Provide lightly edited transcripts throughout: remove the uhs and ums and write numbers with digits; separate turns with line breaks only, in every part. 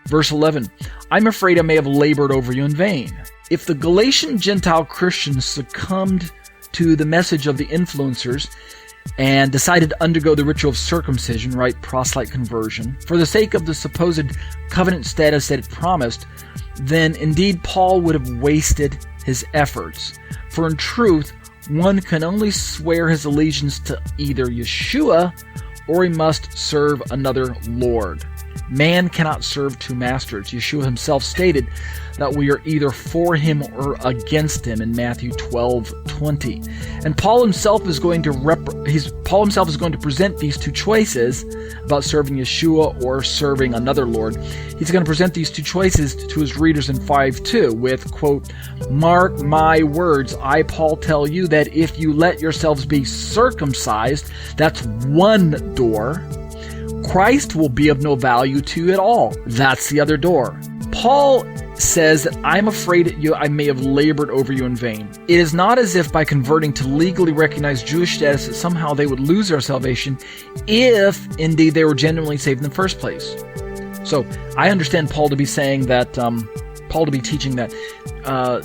Verse 11, I'm afraid I may have labored over you in vain. If the Galatian Gentile Christians succumbed to the message of the influencers and decided to undergo the ritual of circumcision, right, proselyte conversion, for the sake of the supposed covenant status that it promised, then indeed Paul would have wasted his efforts. For in truth, one can only swear his allegiance to either Yeshua or he must serve another Lord. Man cannot serve two masters. Yeshua himself stated that we are either for him or against him in Matthew 12:20. And Paul himself is going to present these two choices about serving Yeshua or serving another Lord. He's going to present these two choices to his readers in 5:2 with, quote, mark my words, I, Paul, tell you that if you let yourselves be circumcised, that's one door, Christ will be of no value to you at all. That's the other door. Paul says that I'm afraid I may have labored over you in vain. It is not as if by converting to legally recognized Jewish status that somehow they would lose their salvation if indeed they were genuinely saved in the first place. So I understand Paul to be saying that, Paul to be teaching that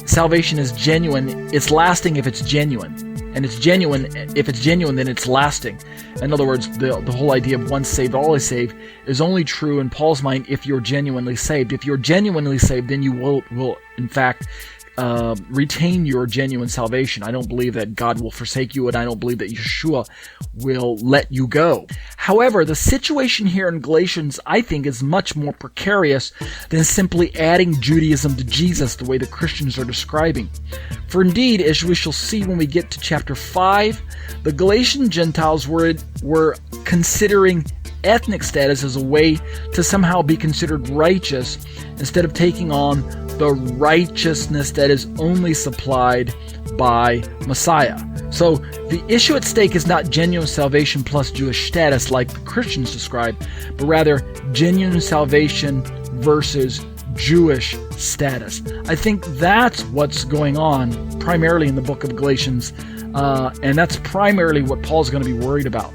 salvation is genuine, it's lasting if it's genuine. And it's genuine, if it's genuine, then it's lasting. In other words, the whole idea of once saved, always saved is only true in Paul's mind if you're genuinely saved. If you're genuinely saved, then you will in fact, retain your genuine salvation. I don't believe that God will forsake you, and I don't believe that Yeshua will let you go. However, the situation here in Galatians, I think, is much more precarious than simply adding Judaism to Jesus the way the Christians are describing. For indeed, as we shall see when we get to chapter 5, the Galatian Gentiles were considering ethnic status as a way to somehow be considered righteous instead of taking on the righteousness that is only supplied by Messiah. So the issue at stake is not genuine salvation plus Jewish status like the Christians describe, but rather genuine salvation versus Jewish status. I think that's what's going on primarily in the book of Galatians, and that's primarily what Paul's going to be worried about.